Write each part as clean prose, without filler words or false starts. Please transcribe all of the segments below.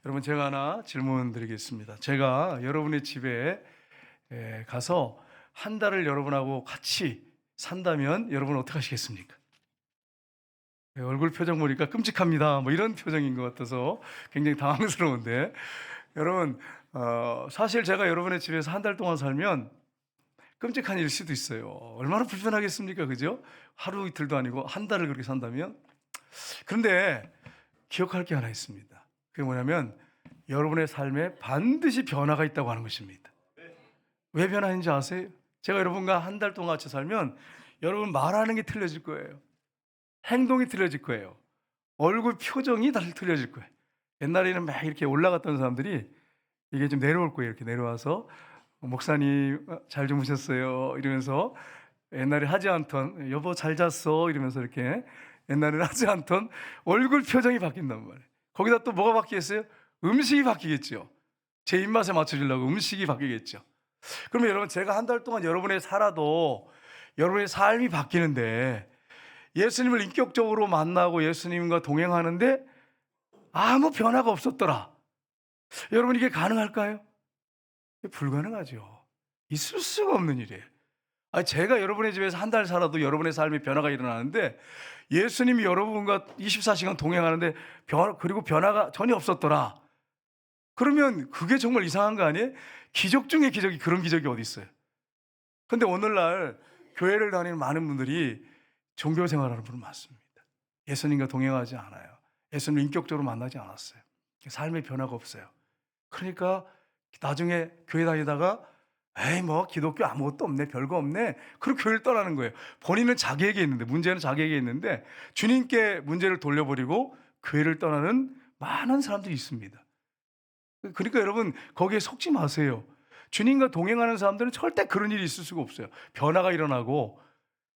여러분, 제가 하나 질문 드리겠습니다. 제가 여러분의 집에 가서 한 달을 여러분하고 같이 산다면 여러분 어떻게 하시겠습니까? 얼굴 표정 보니까 끔찍합니다. 뭐 이런 표정인 것 같아서 굉장히 당황스러운데, 여러분, 사실 제가 여러분의 집에서 한 달 동안 살면 끔찍한 일일 수도 있어요. 얼마나 불편하겠습니까? 그죠? 하루 이틀도 아니고 한 달을 그렇게 산다면. 그런데 기억할 게 하나 있습니다. 그게 뭐냐면 여러분의 삶에 반드시 변화가 있다고 하는 것입니다. 왜 변화인지 아세요? 제가 여러분과 한 달 동안 같이 살면 여러분 말하는 게 틀려질 거예요. 행동이 틀려질 거예요. 얼굴 표정이 다 틀려질 거예요. 옛날에는 막 이렇게 올라갔던 사람들이 이게 좀 내려올 거예요. 이렇게 내려와서 목사님 잘 주무셨어요 이러면서, 옛날에 하지 않던 여보 잘 잤어 이러면서 이렇게 옛날에는 하지 않던 얼굴 표정이 바뀐단 말이에요. 거기다 또 뭐가 바뀌겠어요? 음식이 바뀌겠죠. 제 입맛에 맞춰주려고 음식이 바뀌겠죠. 그러면 여러분, 제가 한 달 동안 여러분의 살아도 여러분의 삶이 바뀌는데, 예수님을 인격적으로 만나고 예수님과 동행하는데 아무 변화가 없었더라. 여러분, 이게 가능할까요? 불가능하죠. 있을 수가 없는 일이에요. 제가 여러분의 집에서 한 달 살아도 여러분의 삶에 변화가 일어나는데, 예수님이 여러분과 24시간 동행하는데 그리고 변화가 전혀 없었더라. 그러면 그게 정말 이상한 거 아니에요? 기적 중에 기적이, 그런 기적이 어디 있어요? 근데 오늘날 교회를 다니는 많은 분들이 종교 생활하는 분은 많습니다. 예수님과 동행하지 않아요. 예수님을 인격적으로 만나지 않았어요. 삶의 변화가 없어요. 그러니까 나중에 교회 다니다가 에이 뭐 기독교 아무것도 없네, 별거 없네, 그리고 교회를 떠나는 거예요. 본인은 자기에게 있는데, 문제는 자기에게 있는데 주님께 문제를 돌려버리고 교회를 떠나는 많은 사람들이 있습니다. 그러니까 여러분, 거기에 속지 마세요. 주님과 동행하는 사람들은 절대 그런 일이 있을 수가 없어요. 변화가 일어나고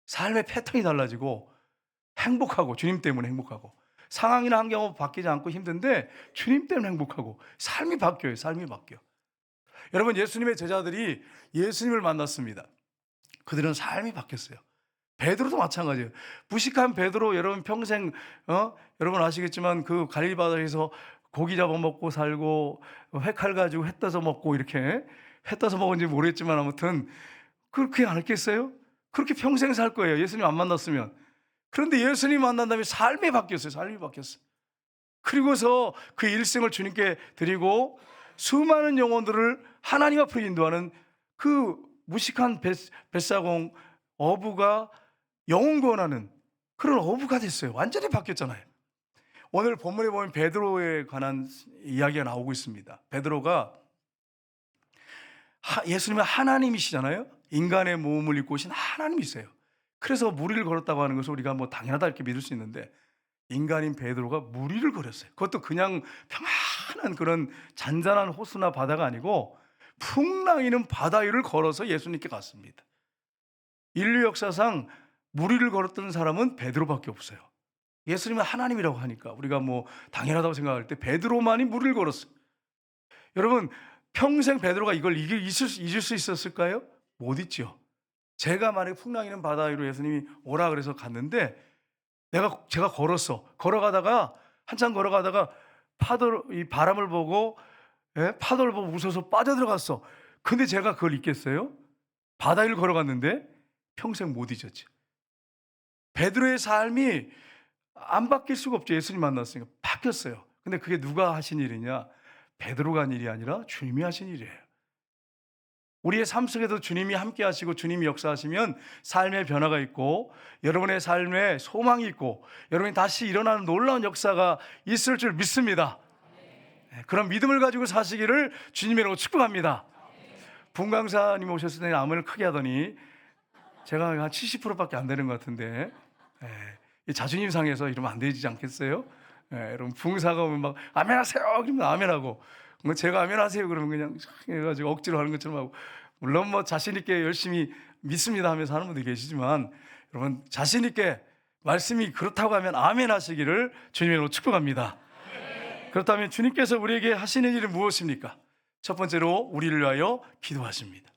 삶의 패턴이 달라지고 행복하고, 주님 때문에 행복하고, 상황이나 환경은 바뀌지 않고 힘든데 주님 때문에 행복하고, 삶이 바뀌어요. 삶이 바뀌어. 여러분, 예수님의 제자들이 예수님을 만났습니다. 그들은 삶이 바뀌었어요. 베드로도 마찬가지예요. 무식한 베드로, 여러분 평생 여러분 아시겠지만 그 갈릴리 바다에서 고기 잡아먹고 살고 회칼 가지고 회 떠서 먹고, 이렇게 회 떠서 먹은지 모르겠지만 아무튼 그렇게 안 했겠어요? 그렇게 평생 살 거예요, 예수님 안 만났으면. 그런데 예수님 만난 다음에 삶이 바뀌었어요. 삶이 바뀌었어요. 그리고서 그 일생을 주님께 드리고 수많은 영혼들을 하나님 앞으로 인도하는 그 무식한 뱃사공 어부가 영혼 구원하는 그런 어부가 됐어요. 완전히 바뀌었잖아요. 오늘 본문에 보면 베드로에 관한 이야기가 나오고 있습니다. 베드로가 예수님은 하나님이시잖아요. 인간의 몸을 입고 오신 하나님이세요. 그래서 무리를 걸었다고 하는 것을 우리가 뭐 당연하다 이렇게 믿을 수 있는데, 인간인 베드로가 무리를 걸었어요. 그것도 그냥 평안한 그런 잔잔한 호수나 바다가 아니고 풍랑이는 바다 위를 걸어서 예수님께 갔습니다. 인류 역사상 무리를 걸었던 사람은 베드로밖에 없어요. 예수님은 하나님이라고 하니까 우리가 뭐 당연하다고 생각할 때 베드로만이 무리를 걸었어요. 여러분, 평생 베드로가 이걸 잊을 수 있었을까요? 못 잊죠. 제가 만약에 풍랑이는 바다 위로 예수님이 오라 그래서 갔는데, 제가 걸어가다가 한참 걸어가다가 이 바람을 보고, 파도를 보고 웃어서 빠져들어갔어. 근데 제가 그걸 잊겠어요? 바다 위를 걸어갔는데 평생 못 잊었죠. 베드로의 삶이 안 바뀔 수가 없죠. 예수님 만났으니까 바뀌었어요. 근데 그게 누가 하신 일이냐? 베드로가 한 일이 아니라 주님이 하신 일이에요. 우리의 삶 속에도 주님이 함께 하시고 주님이 역사하시면 삶의 변화가 있고, 여러분의 삶에 소망이 있고, 여러분이 다시 일어나는 놀라운 역사가 있을 줄 믿습니다. 그런 믿음을 가지고 사시기를 주님이라고 축복합니다. 분강사님 오셨을 때 아멘을 크게 하더니 제가 한 70%밖에 안 되는 것 같은데, 자존심 상해서 이러면 안 되지 않겠어요? 여러분, 붕사가 오면 막 아멘하세요 그러면 아멘하고, 뭐 제가 아멘하세요 그러면 그냥 해가지고 억지로 하는 것처럼 하고, 물론 뭐 자신 있게 열심히 믿습니다 하면서 하는 분들이 계시지만, 여러분 자신 있게 말씀이 그렇다고 하면 아멘 하시기를 주님으로 축복합니다. 그렇다면 주님께서 우리에게 하시는 일은 무엇입니까? 첫 번째로 우리를 위하여 기도하십니다.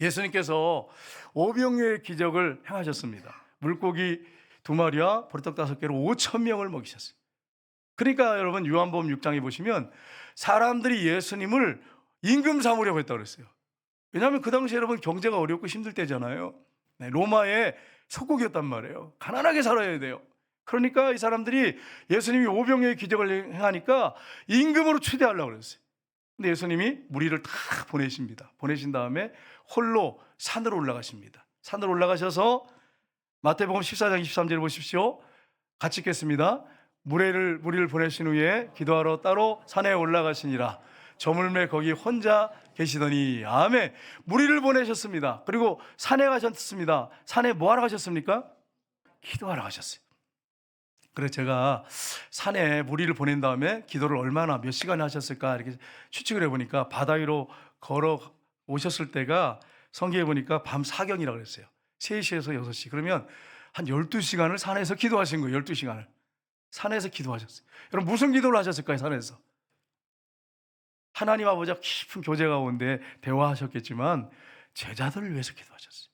예수님께서 오병이어의 기적을 행하셨습니다. 물고기 2마리와 보리떡 5개로 5,000명을 먹이셨어요. 그러니까 여러분 요한복음 6장에 보시면 사람들이 예수님을 임금 삼으려고 했다고 그랬어요. 왜냐하면 그 당시에 여러분 경제가 어렵고 힘들 때잖아요. 네, 로마의 속국이었단 말이에요. 가난하게 살아야 돼요. 그러니까 이 사람들이 예수님이 오병이의 기적을 행하니까 임금으로 추대하려고 그랬어요. 근데 예수님이 무리를 다 보내십니다. 보내신 다음에 홀로 산으로 올라가십니다. 산으로 올라가셔서 마태복음 14장 23절을 보십시오. 같이 읽겠습니다. 무리를 보내신 후에 기도하러 따로 산에 올라가시니라. 저물매 거기 혼자 계시더니. 아멘. 무리를 보내셨습니다. 그리고 산에 가셨습니다. 산에 뭐 하러 가셨습니까? 기도하러 가셨어요. 그래서 제가 산에 무리를 보낸 다음에 기도를 얼마나 몇 시간 하셨을까 이렇게 추측을 해보니까 바다 위로 걸어 오셨을 때가 성경에 보니까 밤 사경이라고 그랬어요. 3시에서 6시. 그러면 한 12시간을 산에서 기도하신 거예요. 12시간을. 산에서 기도하셨어요. 여러분 무슨 기도를 하셨을까요? 산에서. 하나님 아버지와 깊은 교제 가운데 대화하셨겠지만 제자들을 위해서 기도하셨어요.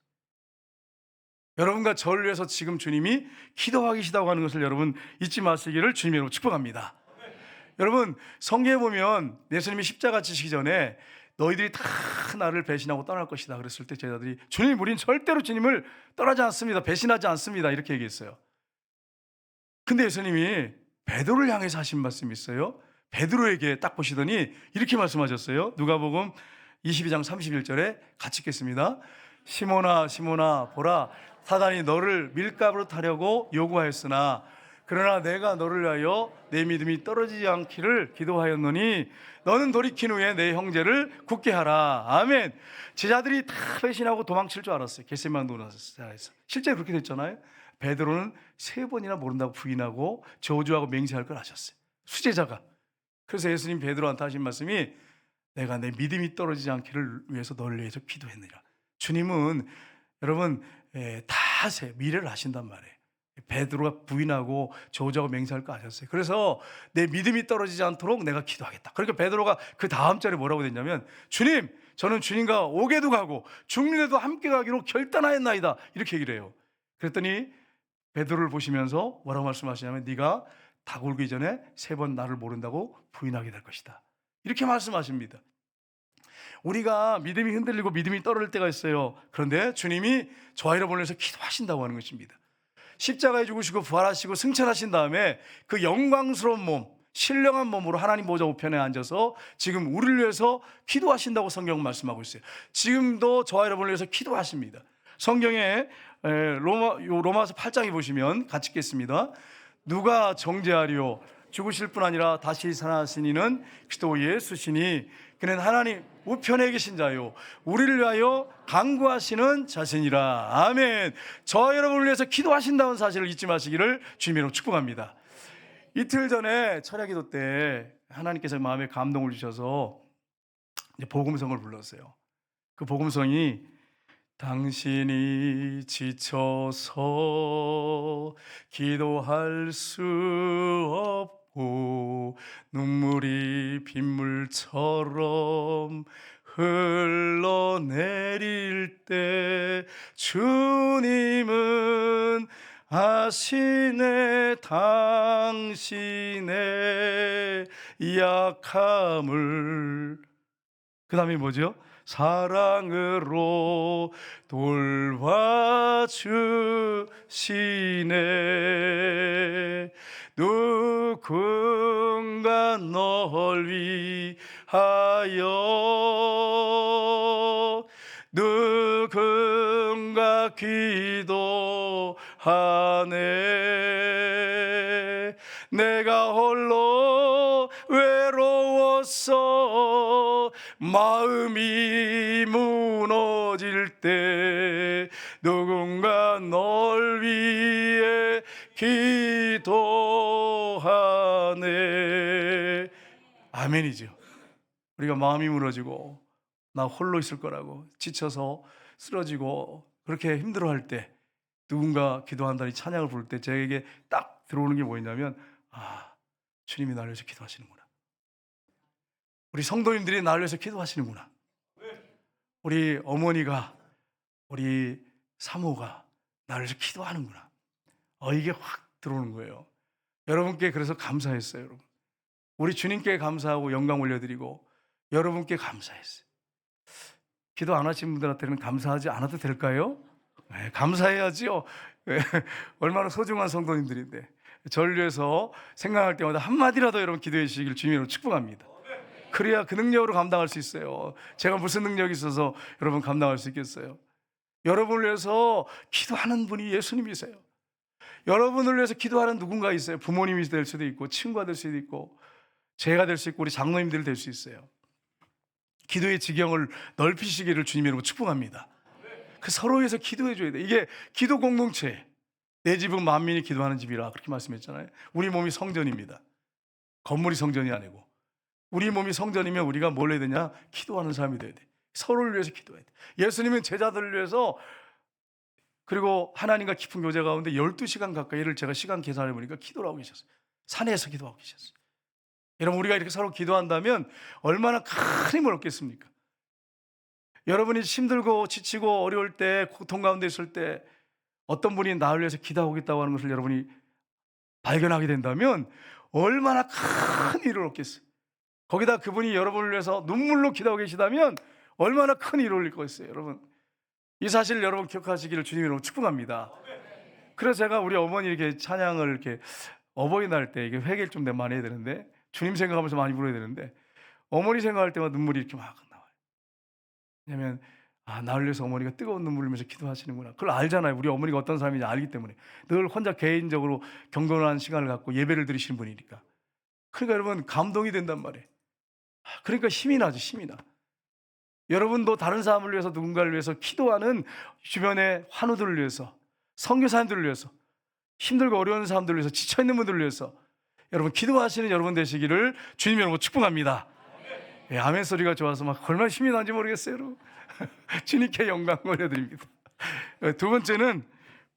여러분과 저를 위해서 지금 주님이 기도하고 계시다고 하는 것을 여러분 잊지 마시기를 주님으로 축복합니다. 여러분 성경에 보면 예수님이 십자가 지시기 전에 너희들이 다 나를 배신하고 떠날 것이다 그랬을 때 제자들이 주님 우린 절대로 주님을 떠나지 않습니다. 배신하지 않습니다. 이렇게 얘기했어요. 근데 예수님이 베드로를 향해서 하신 말씀이 있어요. 베드로에게 딱 보시더니 이렇게 말씀하셨어요. 누가복음 22장 31절에 같이 읽겠습니다. 시몬아 시몬아 보라 사단이 너를 밀가부로 타려고 요구하였으나 그러나 내가 너를 위하여 내 믿음이 떨어지지 않기를 기도하였노니 너는 돌이킨 후에 내 형제를 굳게 하라. 아멘. 제자들이 다 배신하고 도망칠 줄 알았어요. 겟세마네 논에서. 실제 그렇게 됐잖아요. 베드로는 3번이나 모른다고 부인하고 저주하고 맹세할 걸 하셨어요. 수제자가. 그래서 예수님 베드로한테 하신 말씀이 내가 내 믿음이 떨어지지 않기를 위해서 너를 위해서 기도했느니라. 주님은 여러분 다 미래를 아신단 말이에요. 베드로가 부인하고 저주하고 맹세할 거 아셨어요. 그래서 내 믿음이 떨어지지 않도록 내가 기도하겠다. 그러니까 베드로가 그 다음 절에 뭐라고 됐냐면 주님 저는 주님과 옥에도 가고 죽는데도 함께 가기로 결단하였나이다. 이렇게 얘기를 해요. 그랬더니 베드로를 보시면서 뭐라고 말씀하시냐면 네가 닭 울기 전에 3번 나를 모른다고 부인하게 될 것이다. 이렇게 말씀하십니다. 우리가 믿음이 흔들리고 믿음이 떨어질 때가 있어요. 그런데 주님이 저와 여러분을 위해서 기도하신다고 하는 것입니다. 십자가에 죽으시고 부활하시고 승천하신 다음에 그 영광스러운 몸, 신령한 몸으로 하나님 보좌 우편에 앉아서 지금 우리를 위해서 기도하신다고 성경은 말씀하고 있어요. 지금도 저와 여러분을 위해서 기도하십니다. 성경에 로마서 8장에 보시면 같이 읽겠습니다. 누가 정죄하리요 죽으실 뿐 아니라 다시 살아나신 이는 그리스도 예수시니 그는 하나님 우편에 계신 자요 우리를 위하여 간구하시는 자신이라. 아멘. 저와 여러분을 위해서 기도하신다는 사실을 잊지 마시기를 주님으로 축복합니다. 이틀 전에 철야기도 때 하나님께서 마음에 감동을 주셔서 이제 복음성을 불렀어요. 그 복음성이 당신이 지쳐서 기도할 수 없고 눈물이 빗물처럼 흘러내릴 때 주님은 아시네 당신의 약함을. 그 다음에 뭐죠? 사랑으로 돌봐주시네. 누군가 널 위하여 누군가 기도하네. 내가 홀로 외로워서 마음이 무너질 때 누군가 널 위해 기도하네. 아멘이죠. 우리가 마음이 무너지고 나 홀로 있을 거라고 지쳐서 쓰러지고 그렇게 힘들어할 때 누군가 기도한다니 찬양을 부를 때 저에게 딱 들어오는 게 뭐였냐면 주님이 나를 위해서 기도하시는구나. 우리 성도님들이 나를 위해서 기도하시는구나. 우리 어머니가 우리 사모가 나를 위해서 기도하는구나. 이게 확 들어오는 거예요. 여러분께 그래서 감사했어요, 여러분. 우리 주님께 감사하고 영광 올려드리고 여러분께 감사했어요. 기도 안 하신 분들한테는 감사하지 않아도 될까요? 네, 감사해야지요. 네, 얼마나 소중한 성도님들인데. 저를 위해서 생각할 때마다 한마디라도 여러분 기도해 주시길 주님으로 축복합니다. 그래야 그 능력으로 감당할 수 있어요. 제가 무슨 능력이 있어서 여러분 감당할 수 있겠어요? 여러분을 위해서 기도하는 분이 예수님이세요. 여러분을 위해서 기도하는 누군가 있어요. 부모님이 될 수도 있고 친구가 될 수도 있고 제가 될 수 있고 우리 장로님들이 될 수 있어요. 기도의 지경을 넓히시기를 주님 이름으로 축복합니다. 그 서로 위해서 기도해 줘야 돼. 이게 기도 공동체. 내 집은 만민이 기도하는 집이라 그렇게 말씀했잖아요. 우리 몸이 성전입니다. 건물이 성전이 아니고 우리 몸이 성전이면 우리가 뭘 해야 되냐? 기도하는 사람이 돼야 돼. 서로를 위해서 기도해야 돼. 예수님은 제자들을 위해서 그리고 하나님과 깊은 교제 가운데 12시간 가까이를 제가 시간 계산해 보니까 기도를 하고 계셨어요. 산에서 기도하고 계셨어요. 여러분 우리가 이렇게 서로 기도한다면 얼마나 큰 힘을 얻겠습니까? 여러분이 힘들고 지치고 어려울 때 고통 가운데 있을 때 어떤 분이 나를 위해서 기도하겠다고 하는 것을 여러분이 발견하게 된다면 얼마나 큰 일을 얻겠어요. 거기다 그분이 여러분을 위해서 눈물로 기도하고 계시다면 얼마나 큰 일을 올릴 거겠어요. 여러분 이 사실을 여러분 기억하시기를 주님으로 축복합니다. 그래서 제가 우리 어머니 이렇게 찬양을 이렇게 어버이날 때 이게 회개를 좀 많이 해야 되는데 주님 생각하면서 많이 불러야 되는데 어머니 생각할 때마다 눈물이 이렇게 막 나와요. 왜냐하면 나를 위해서 어머니가 뜨거운 눈물을 흘리면서 기도하시는구나. 그걸 알잖아요. 우리 어머니가 어떤 사람인지 알기 때문에 늘 혼자 개인적으로 경건한 시간을 갖고 예배를 드리시는 분이니까. 그러니까 여러분 감동이 된단 말이에요. 그러니까 힘이 나죠. 힘이 나. 여러분도 다른 사람을 위해서 누군가를 위해서 기도하는 주변의 환우들을 위해서 선교사님들을 위해서 힘들고 어려운 사람들을 위해서 지쳐있는 분들을 위해서 여러분 기도하시는 여러분 되시기를 주님 여러분 축복합니다. 예, 아멘 소리가 좋아서 막 얼마나 힘이 나는지 모르겠어요. 여러분. 주님께 영광 올려드립니다. 두 번째는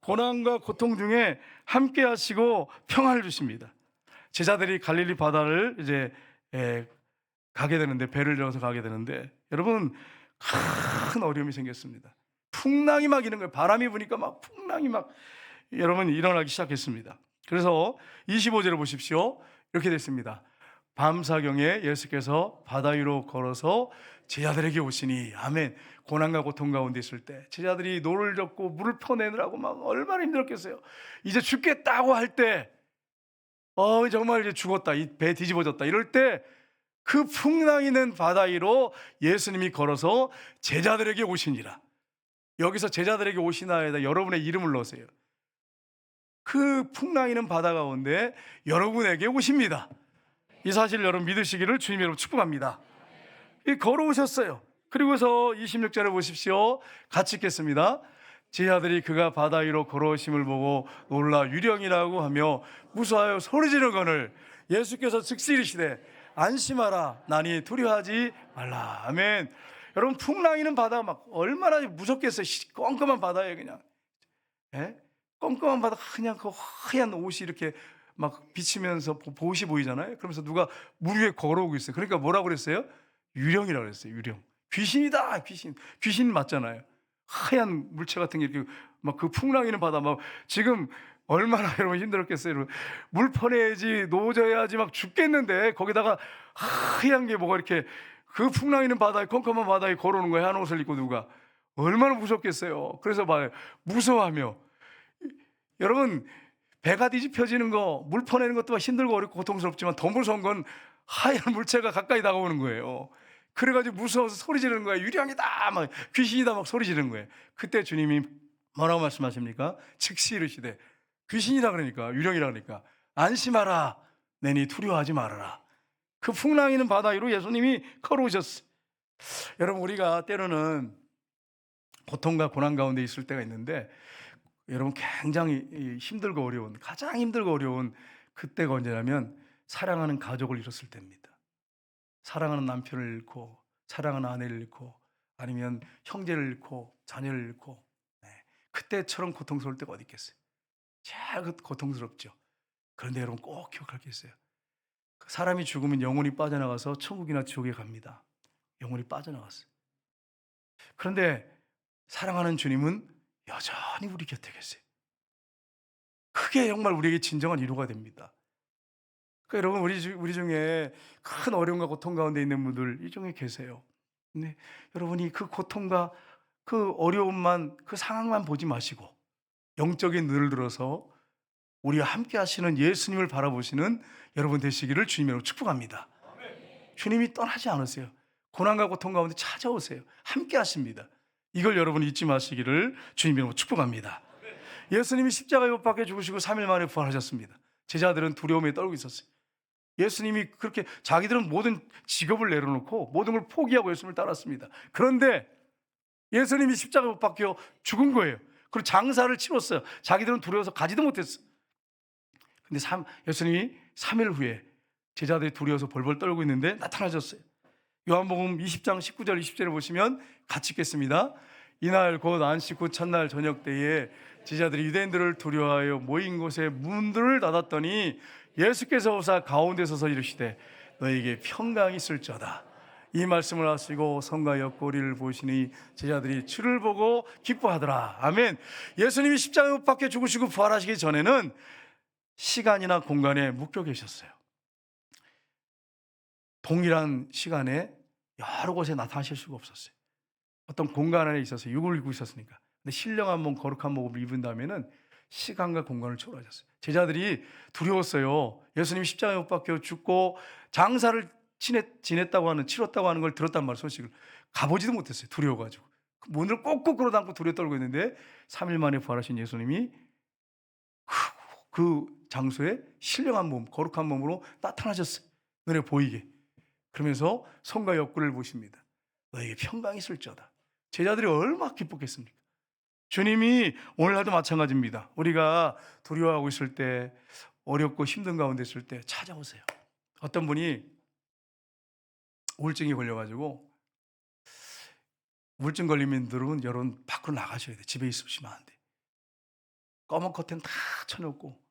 고난과 고통 중에 함께 하시고 평안을 주십니다. 제자들이 갈릴리 바다를 이제 가게 되는데 배를 들어서 가게 되는데 여러분 큰 어려움이 생겼습니다. 풍랑이 막 이런 거예요. 바람이 부니까 막 풍랑이 막 여러분 일어나기 시작했습니다. 그래서 25절을 보십시오. 이렇게 됐습니다. 밤사경에 예수께서 바다 위로 걸어서 제자들에게 오시니 아멘. 고난과 고통 가운데 있을 때 제자들이 노를 젓고 물을 퍼내느라고 막 얼마나 힘들었겠어요. 이제 죽겠다고 할 때 정말 이제 죽었다. 이 배 뒤집어졌다. 이럴 때 그 풍랑이 는 바다 위로 예수님이 걸어서 제자들에게 오시니라. 여기서 제자들에게 오시나에다 여러분의 이름을 넣으세요. 그 풍랑이 는 바다 가운데 여러분에게 오십니다. 이 사실을 여러분 믿으시기를 주님 여러분 축복합니다. 걸어오셨어요. 그리고서 26절을 보십시오. 같이 읽겠습니다. 제자들이 그가 바다 위로 걸어오심을 보고 놀라 유령이라고 하며 무서워하여 소리지르거늘 예수께서 즉시 이르시되 안심하라 나니 두려워하지 말라. 아멘. 여러분 풍랑이는 바다가 막 얼마나 무섭겠어요. 껌껌한 바다에 그냥 껌껌한 바다 그냥 그 하얀 옷이 이렇게 막 비치면서 보옷이 보이잖아요. 그러면서 누가 물 위에 걸어오고 있어요. 그러니까 뭐라고 그랬어요? 유령이라고 그랬어요. 유령. 귀신이다. 귀신 맞잖아요. 하얀 물체 같은 게 이렇게 막 그 풍랑이는 바다 막 지금 얼마나 여러분 힘들었겠어요. 물 퍼내야지 노져야지 막 죽겠는데 거기다가 하얀 게 뭐가 이렇게 그 풍랑이는 바다에 컴컴한 바다에 걸어오는 거예요. 한 옷을 입고 누가 얼마나 무섭겠어요. 그래서 봐요. 무서워하며 여러분 배가 뒤집혀지는 거 물 퍼내는 것도 힘들고 어렵고 고통스럽지만 더 무서운 건 하얀 물체가 가까이 다가오는 거예요. 그래가지고 무서워서 소리 지르는 거예요. 유령이다 막 귀신이다 막 소리 지르는 거예요. 그때 주님이 뭐라고 말씀하십니까? 즉시 이르시되 귀신이라 그러니까 유령이라 그러니까 안심하라 내니 두려워하지 말아라. 그 풍랑이는 바다 위로 예수님이 걸어오셨어요. 여러분 우리가 때로는 고통과 고난 가운데 있을 때가 있는데 여러분 굉장히 힘들고 어려운 가장 힘들고 어려운 그때가 언제냐면 사랑하는 가족을 잃었을 때입니다. 사랑하는 남편을 잃고 사랑하는 아내를 잃고 아니면 형제를 잃고 자녀를 잃고 그때처럼 고통스러울 때가 어디 있겠어요. 제일 고통스럽죠. 그런데 여러분 꼭 기억할 게 있어요. 사람이 죽으면 영혼이 빠져나가서 천국이나 지옥에 갑니다. 영혼이 빠져나갔어요. 그런데 사랑하는 주님은 여전히 우리 곁에 계세요. 그게 정말 우리에게 진정한 위로가 됩니다. 그러니까 여러분 우리 중에 큰 어려움과 고통 가운데 있는 분들 이 중에 계세요. 근데 여러분이 그 고통과 그 어려움만 그 상황만 보지 마시고 영적인 눈을 들어서 우리와 함께 하시는 예수님을 바라보시는 여러분 되시기를 주님으로 축복합니다. 주님이 떠나지 않으세요. 고난과 고통 가운데 찾아오세요. 함께 하십니다. 이걸 여러분 잊지 마시기를 주님으로 축복합니다. 예수님이 십자가에 못 박혀 죽으시고 3일 만에 부활하셨습니다. 제자들은 두려움에 떨고 있었어요. 예수님이 그렇게 자기들은 모든 직업을 내려놓고 모든 걸 포기하고 예수님을 따랐습니다. 그런데 예수님이 십자가에 못 박혀 죽은 거예요. 그리고 장사를 치렀어요. 자기들은 두려워서 가지도 못했어요. 근데 예수님이 3일 후에 제자들이 두려워서 벌벌 떨고 있는데 나타나셨어요. 요한복음 20장 19절 20절에 보시면 같이 읽겠습니다. 이날 곧 안식 후 첫날 저녁 때에 제자들이 유대인들을 두려워하여 모인 곳에 문들을 닫았더니 예수께서 오사 가운데 서서 이르시되 너에게 평강이 있을지어다. 이 말씀을 하시고 성과 옆구리를 보시니 제자들이 주를 보고 기뻐하더라. 아멘. 예수님이 십자가에 못 박혀 죽으시고 부활하시기 전에는 시간이나 공간에 묶여 계셨어요. 동일한 시간에 여러 곳에 나타나실 수가 없었어요. 어떤 공간 안에 있어서 육을 입고 있었으니까. 근데 신령한 몸, 거룩한 몸을 입은 다음에는 시간과 공간을 초월하셨어요. 제자들이 두려웠어요. 예수님이 십자가에 못 박혀 죽고 장사를 치렀다고 하는 걸 들었단 말이에요. 소식을 가보지도 못했어요. 두려워가지고 문을 꼭꼭 끌어담고 두려워 떨고 있는데 3일 만에 부활하신 예수님이 그 장소에 신령한 몸, 거룩한 몸으로 나타나셨어요. 눈에 보이게. 그러면서 손과 옆구리를 보십니다. 너에게 평강이 있을지어다. 제자들이 얼마나 기뻤겠습니까? 주님이 오늘날도 마찬가지입니다. 우리가 두려워하고 있을 때, 어렵고 힘든 가운데 있을 때 찾아오세요. 어떤 분이 우울증이 걸려가지고 우울증 걸리는 분들은 여러분 밖으로 나가셔야 돼. 집에 있으시면 안 돼. 검은 커튼 다 쳐놓고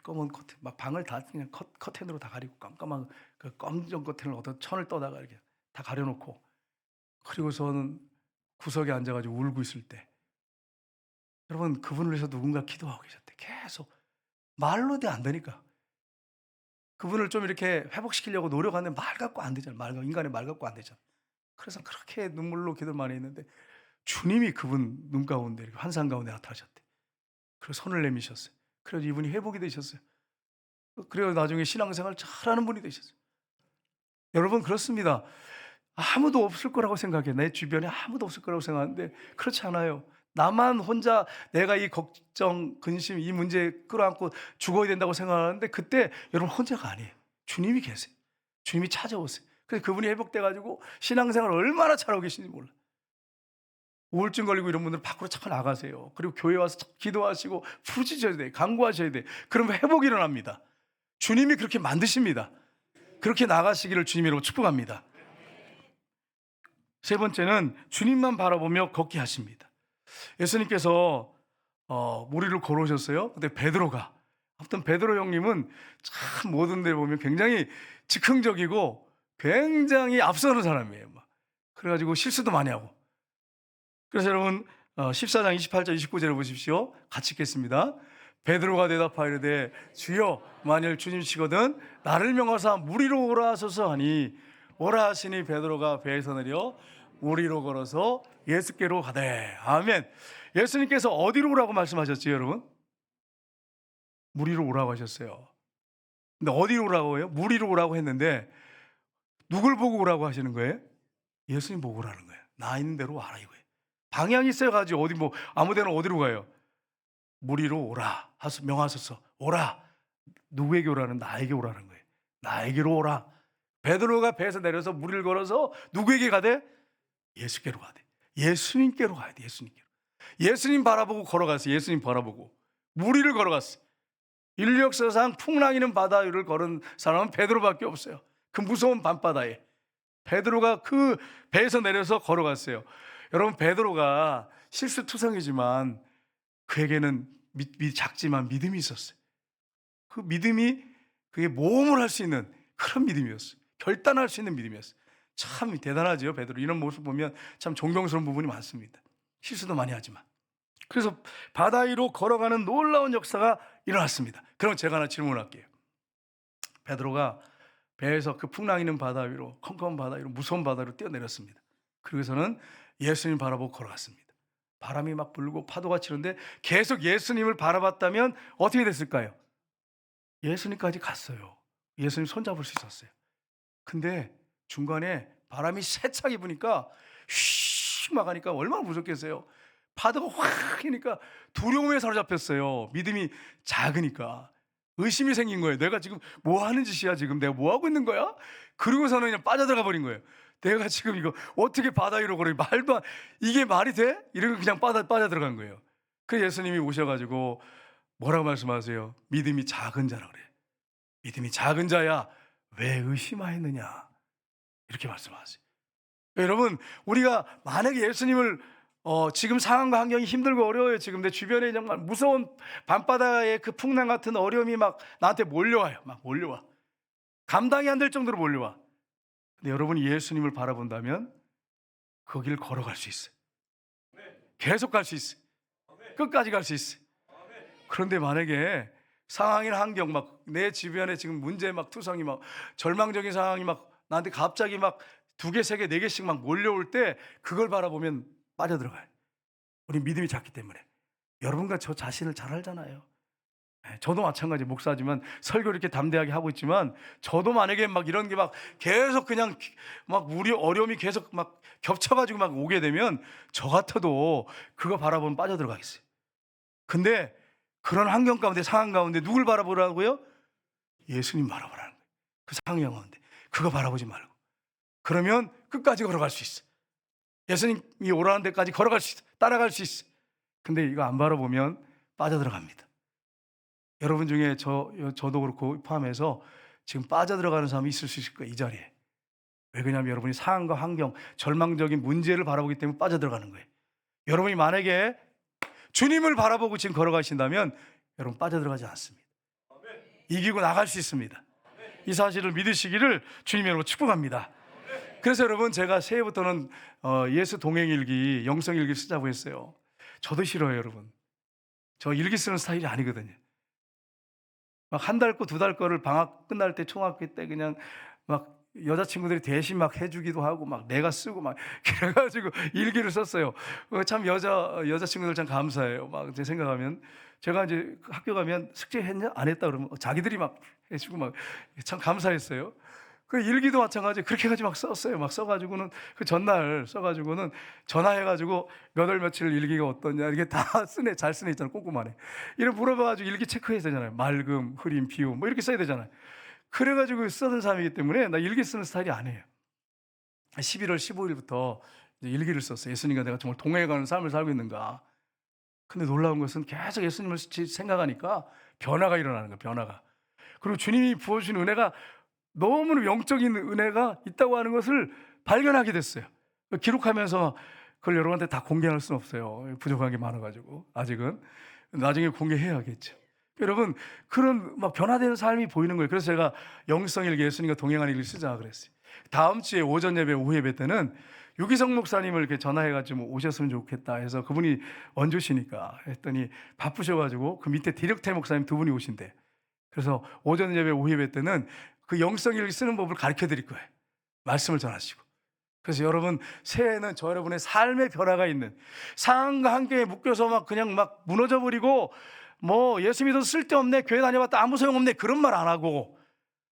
검은 커튼 막 방을 다 그냥 커튼으로 다 가리고 깜깜한 그 검정 커튼을 어떤 천을 떠다가 이렇게 다 가려놓고 그리고서는 구석에 앉아가지고 울고 있을 때 여러분 그분을 위해서 누군가 기도하고 계셨대. 계속 말로 안 되니까 그분을 좀 이렇게 회복시키려고 노력하는데 말 갖고 안 되잖아요. 인간의 말 갖고 안 되잖아요. 그래서 그렇게 눈물로 기도를 많이 했는데 주님이 그분 눈 가운데 이렇게 환상 가운데 나타나셨대. 그래서 손을 내미셨어요. 그래서 이분이 회복이 되셨어요. 그래서 나중에 신앙생활 잘하는 분이 되셨어요. 여러분 그렇습니다. 아무도 없을 거라고 생각해. 내 주변에 아무도 없을 거라고 생각하는데 그렇지 않아요. 나만 혼자 내가 이 걱정, 근심, 이 문제 끌어안고 죽어야 된다고 생각하는데 그때 여러분 혼자가 아니에요. 주님이 계세요. 주님이 찾아오세요. 그래서 그분이 회복돼가지고 신앙생활 얼마나 잘하고 계신지 몰라. 우울증 걸리고 이런 분들은 밖으로 자꾸 나가세요. 그리고 교회 와서 기도하시고 부르짖어야 돼. 간구하셔야 돼. 그러면 회복이 일어납니다. 주님이 그렇게 만드십니다. 그렇게 나가시기를 주님으로 축복합니다. 세 번째는 주님만 바라보며 걷게 하십니다. 예수님께서 무리를 걸어오셨어요. 근데 베드로가 아무튼 베드로 형님은 참 모든 데 보면 굉장히 즉흥적이고 굉장히 앞서는 사람이에요. 그래가지고 실수도 많이 하고. 그래서 여러분 14장 28절 29절을 보십시오. 같이 읽겠습니다. 베드로가 대답하여 이르되 주여 만일 주님이시거든 나를 명하사 무리로 오라 하소서 하니 오라 하시니 베드로가 배에서 내려 무리로 걸어서 예수께로 가되. 아멘. 예수님께서 어디로 오라고 말씀하셨죠, 여러분? 무리로 오라고 하셨어요. 근데 어디로 오라고 해요? 무리로 오라고 했는데 누굴 보고 오라고 하시는 거예요? 예수님 보고 오라는 거예요. 나 있는 대로 와라 이거예요. 방향이 있어가지고 어디 아무 데나 어디로 가요? 무리로 오라 명하소서. 오라. 누구에게 오라는? 나에게 오라는 거예요. 나에게로 오라. 베드로가 배에서 내려서 무리를 걸어서 누구에게 가대? 예수께로 가대. 예수님께로 가야 돼. 예수님께로. 예수님 바라보고 걸어갔어요. 예수님 바라보고 무리를 걸어갔어요. 인류 역사상 풍랑이는 바다 위를 걸은 사람은 베드로밖에 없어요. 그 무서운 밤바다에 베드로가 그 배에서 내려서 걸어갔어요. 여러분 베드로가 실수투성이지만 그에게는 작지만 믿음이 있었어요. 그 믿음이 그게 모험을 할 수 있는 그런 믿음이었어요. 결단할 수 있는 믿음이었어요. 참 대단하죠. 베드로 이런 모습 보면 참 존경스러운 부분이 많습니다. 실수도 많이 하지만. 그래서 바다 위로 걸어가는 놀라운 역사가 일어났습니다. 그럼 제가 하나 질문할게요. 베드로가 배에서 그 풍랑 있는 바다 위로, 컴컴한 바다 위로, 무서운 바다 위로 뛰어내렸습니다. 그리고서는 예수님 바라보고 걸어갔습니다. 바람이 막 불고 파도가 치는데 계속 예수님을 바라봤다면 어떻게 됐을까요? 예수님까지 갔어요. 예수님 손잡을 수 있었어요. 근데 중간에 바람이 세차게 부니까 휘막 하니까 얼마나 무섭겠어요. 파도가 확 하니까 두려움에 사로잡혔어요. 믿음이 작으니까 의심이 생긴 거예요. 내가 지금 뭐 하는 짓이야? 지금 내가 뭐 하고 있는 거야? 그러고서는 그냥 빠져들어가 버린 거예요. 내가 지금 이거 어떻게 바다 위로 걸어? 말도 안, 이게 말이 돼? 이러고 그냥 빠져들어간 거예요. 그래서 예수님이 오셔가지고 뭐라고 말씀하세요? 믿음이 작은 자라 그래요. 믿음이 작은 자야 왜 의심하였느냐? 이렇게 말씀하세요. 여러분, 우리가 만약에 예수님을 지금 상황과 환경이 힘들고 어려워요. 지금 내 주변에 정말 무서운 밤바다의 그 풍랑 같은 어려움이 막 나한테 몰려와요. 막 몰려와. 감당이 안 될 정도로 몰려와. 근데 여러분이 예수님을 바라본다면 그 길 걸어갈 수 있어요. 계속 갈 수 있어요. 끝까지 갈 수 있어요. 그런데 만약에 상황이나 환경 막 내 주변에 지금 문제 막 투성이 막 절망적인 상황이 막 나한테 갑자기 막 2개, 3개, 4개씩 막 몰려올 때 그걸 바라보면 빠져들어가요. 우리 믿음이 작기 때문에. 여러분과 저 자신을 잘 알잖아요. 저도 마찬가지 목사지만 설교 이렇게 담대하게 하고 있지만 저도 만약에 막 이런 게 막 계속 그냥 막 우리 어려움이 계속 막 겹쳐가지고 막 오게 되면 저 같아도 그거 바라보면 빠져들어가겠어요. 근데 그런 환경 가운데 상황 가운데 누굴 바라보라고요? 예수님 바라보라는 거예요. 그 상황 가운데 그거 바라보지 말고 그러면 끝까지 걸어갈 수 있어요. 예수님이 오라는 데까지 걸어갈 수 있어요. 따라갈 수 있어요. 근데 이거 안 바라보면 빠져들어갑니다. 여러분 중에 저도 그렇고 포함해서 지금 빠져들어가는 사람이 있을 수 있을 거예요. 이 자리에. 왜 그러냐면 여러분이 상황과 환경, 절망적인 문제를 바라보기 때문에 빠져들어가는 거예요. 여러분이 만약에 주님을 바라보고 지금 걸어가신다면 여러분 빠져들어가지 않습니다. 이기고 나갈 수 있습니다. 이 사실을 믿으시기를 주님 여러분 축복합니다. 그래서 여러분 제가 새해부터는 예수 동행일기, 영성일기 쓰자고 했어요. 저도 싫어요, 여러분. 저 일기 쓰는 스타일이 아니거든요. 막 한 달 거, 2달 거를 방학 끝날 때 총학교 때 그냥 막 여자친구들이 대신 막 해주기도 하고 막 내가 쓰고 막 그래가지고 일기를 썼어요. 참 여자친구들 참 감사해요. 막 제 생각하면 제가 이제 학교 가면 숙제 했냐 안 했다 그러면 자기들이 막 해주고 막 참 감사했어요. 그 일기도 마찬가지 그렇게 해가지고 막 썼어요. 막 써가지고는 그 전날 써가지고는 전화해가지고 몇 월 며칠 일기가 어떠냐 이렇게 다 쓰네. 잘 쓰네 있잖아요. 꼼꼼하네. 이런 물어봐가지고 일기 체크해야 되잖아요. 맑음, 흐림, 비움 뭐 이렇게 써야 되잖아요. 그래가지고 쓰던 사람이기 때문에 나 일기 쓰는 스타일이 아니에요. 11월 15일부터 일기를 썼어요. 예수님과 내가 정말 동행해가는 삶을 살고 있는가. 근데 놀라운 것은 계속 예수님을 생각하니까 변화가 일어나는 거예요. 변화가. 그리고 주님이 부어주신 은혜가 너무나 영적인 은혜가 있다고 하는 것을 발견하게 됐어요. 기록하면서 그걸 여러분한테 다 공개할 수는 없어요. 부족한 게 많아가지고 아직은. 나중에 공개해야겠죠. 여러분 그런 막 변화되는 삶이 보이는 거예요. 그래서 제가 영성일기 예수님과 동행하는 일을 쓰자 그랬어요. 다음 주에 오전 예배, 오후 예배 때는 유기성 목사님을 이렇게 전화해가지고 오셨으면 좋겠다 해서 그분이 원주시니까 했더니 바쁘셔가지고 그 밑에 디력태 목사님 2분이 오신대. 그래서 오전 예배, 오후 예배 때는 그 영성일기 쓰는 법을 가르쳐 드릴 거예요. 말씀을 전하시고. 그래서 여러분 새해에는 저 여러분의 삶의 변화가 있는 상황과 환경에 묶여서 막 그냥 막 무너져 버리고 뭐 예수 믿어도 쓸데없네, 교회 다녀봤다 아무 소용없네 그런 말 안 하고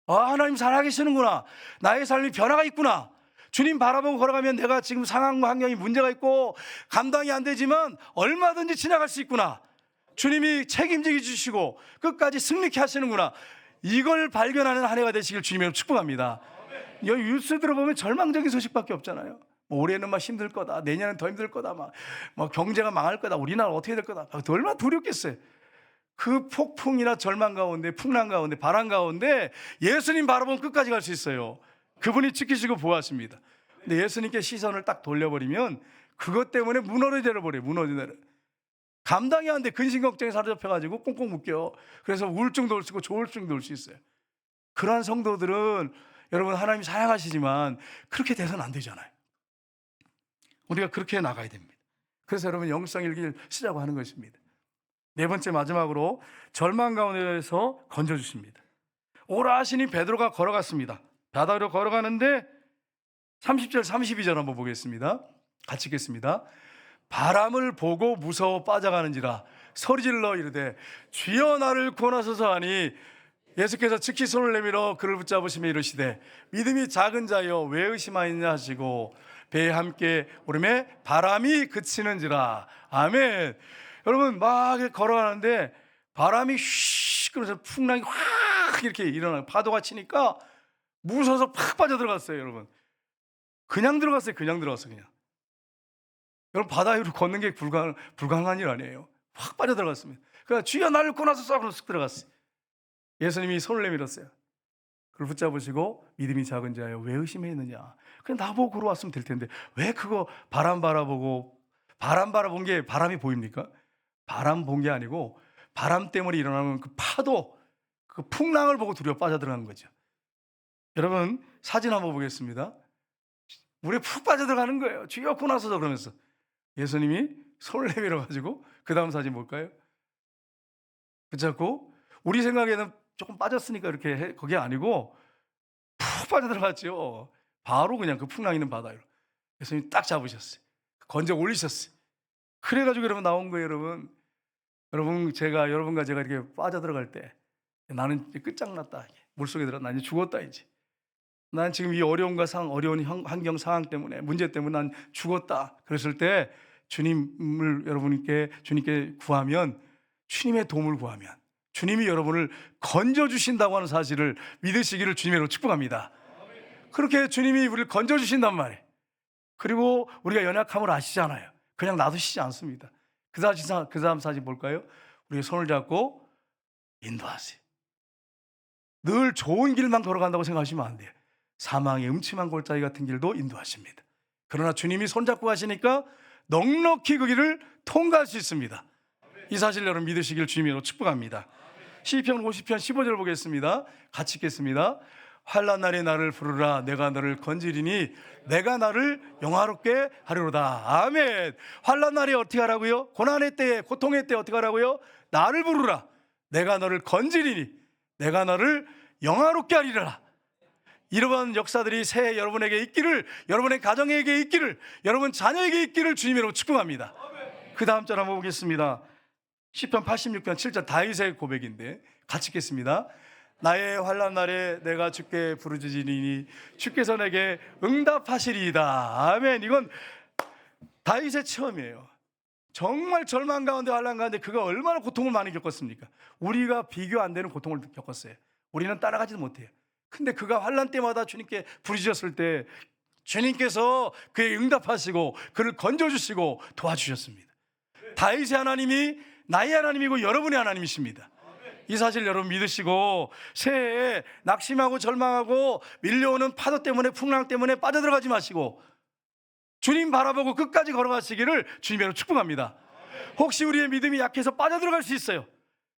하나님 살아계시는구나, 나의 삶이 변화가 있구나, 주님 바라보고 걸어가면 내가 지금 상황과 환경이 문제가 있고 감당이 안 되지만 얼마든지 지나갈 수 있구나, 주님이 책임지게 주시고 끝까지 승리케 하시는구나, 이걸 발견하는 한 해가 되시길 주님의 축복합니다. 여기 뉴스 들어보면 절망적인 소식밖에 없잖아요. 뭐 올해는 막 힘들 거다, 내년은 더 힘들 거다, 막 경제가 망할 거다, 우리나라 어떻게 될 거다, 얼마나 두렵겠어요. 그 폭풍이나 절망 가운데, 풍랑 가운데, 바람 가운데 예수님 바라보면 끝까지 갈 수 있어요. 그분이 지키시고 보호하십니다. 근데 예수님께 시선을 딱 돌려버리면 그것 때문에 무너져 버려요. 무너져. 감당이 안 돼. 근심 걱정에 사로잡혀가지고 꽁꽁 묶여. 그래서 우울증도 올 수 있고 조울증도 올 수 있어요. 그러한 성도들은 여러분 하나님이 사랑하시지만 그렇게 돼서는 안 되잖아요. 우리가 그렇게 나가야 됩니다. 그래서 여러분 영성일기를 쓰자고 하는 것입니다. 네 번째 마지막으로 절망 가운데서 건져주십니다. 오라 하시니 베드로가 걸어갔습니다. 바다로 걸어가는데 30절 32절 한번 보겠습니다. 같이 읽겠습니다. 바람을 보고 무서워 빠져가는지라 소리질러 이르되 주여 나를 구원하소서 하니 예수께서 즉시 손을 내밀어 그를 붙잡으시며 이르시되 믿음이 작은 자여 왜 의심하였냐 하시고 배에 함께 오르매 바람이 그치는지라. 아멘. 여러분 막 걸어가는데 바람이 휘 그러면서 풍랑이 확 이렇게 일어나요. 파도가 치니까 무서워서 팍 빠져들어갔어요. 여러분 그냥 들어갔어요. 그냥 들어갔어요. 그냥. 여러분 바다 위로 걷는 게 불가능한 일 아니에요. 확 빠져들어갔습니다. 그러니까 주여 나를 구원하소서 하고 쓱 들어갔어요. 예수님이 손을 내밀었어요. 그걸 붙잡으시고 믿음이 작은 자여 왜 의심했느냐. 그냥 나보고 걸어왔으면 될 텐데 왜 그거 바람 바라보고 바람 바라본 게 바람이 보입니까? 바람 본 게 아니고 바람 때문에 일어나는 그 파도 그 풍랑을 보고 두려워 빠져들어간 거죠. 여러분 사진 한번 보겠습니다. 물에 푹 빠져들어가는 거예요. 주여 구원하소서 그러면서 예수님이 손을 내밀어 가지고 그 다음 사진 볼까요? 붙잡고 우리 생각에는 조금 빠졌으니까 이렇게 그게 아니고 푹 빠져들어갔죠. 바로 그냥 그 풍랑 있는 바다로 예수님이 딱 잡으셨어요. 건져 올리셨어요. 그래가지고 여러분 나온 거예요. 여러분 제가 여러분과 제가 이렇게 빠져들어갈 때 나는 이제 끝장났다. 물속에 들어 난 이제 죽었다 이제. 난 지금 이 어려운 환경 상황 때문에 문제 때문에 난 죽었다. 그랬을 때 주님께 구하면 주님의 도움을 구하면 주님이 여러분을 건져주신다고 하는 사실을 믿으시기를 주님으로 축복합니다. 그렇게 주님이 우리를 건져주신단 말이에요. 그리고 우리가 연약함을 아시잖아요. 그냥 놔두시지 않습니다. 그 다음 사진 볼까요? 우리가 손을 잡고 인도하세요. 늘 좋은 길만 걸어간다고 생각하시면 안 돼요. 사망의 음침한 골짜기 같은 길도 인도하십니다. 그러나 주님이 손잡고 가시니까 넉넉히 그 길을 통과할 수 있습니다. 이 사실 여러분 믿으시길 주님으로 축복합니다. 시편 50편 15절 보겠습니다. 같이 읽겠습니다. 환난 날에 나를 부르라 내가 너를 건지리니 내가 나를 영화롭게 하리로다. 아멘. 환난 날에 어떻게 하라고요? 고난의 때에 고통의 때 어떻게 하라고요? 나를 부르라 내가 너를 건지리니 내가 너를 영화롭게 하리라. 이러한 역사들이 새해 여러분에게 있기를, 여러분의 가정에게 있기를, 여러분 자녀에게 있기를 주님으로 축복합니다. 그 다음 절 한번 보겠습니다. 시편 86편 7절 다윗의 고백인데 같이 읽겠습니다. 나의 환난 날에 내가 주께 부르짖으니 주께서 내게 응답하시리이다. 아멘. 이건 다윗의 체험이에요. 정말 절망 가운데 환난 가운데 그가 얼마나 고통을 많이 겪었습니까? 우리가 비교 안 되는 고통을 겪었어요. 우리는 따라가지도 못해요. 근데 그가 환난 때마다 주님께 부르짖었을 때 주님께서 그의 응답하시고 그를 건져주시고 도와주셨습니다. 다윗의 하나님이 나의 하나님이고 여러분의 하나님이십니다. 이 사실 여러분 믿으시고 새해에 낙심하고 절망하고 밀려오는 파도 때문에 풍랑 때문에 빠져들어가지 마시고 주님 바라보고 끝까지 걸어가시기를 주님으로 축복합니다. 혹시 우리의 믿음이 약해서 빠져들어갈 수 있어요.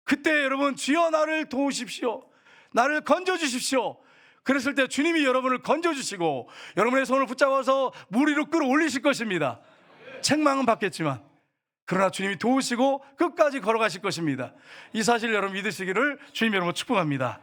그때 여러분 주여 나를 도우십시오. 나를 건져주십시오. 그랬을 때 주님이 여러분을 건져주시고 여러분의 손을 붙잡아서 물 위로 끌어올리실 것입니다. 책망은 받겠지만 그러나 주님이 도우시고 끝까지 걸어가실 것입니다. 이 사실 여러분 믿으시기를 주님 여러분 축복합니다.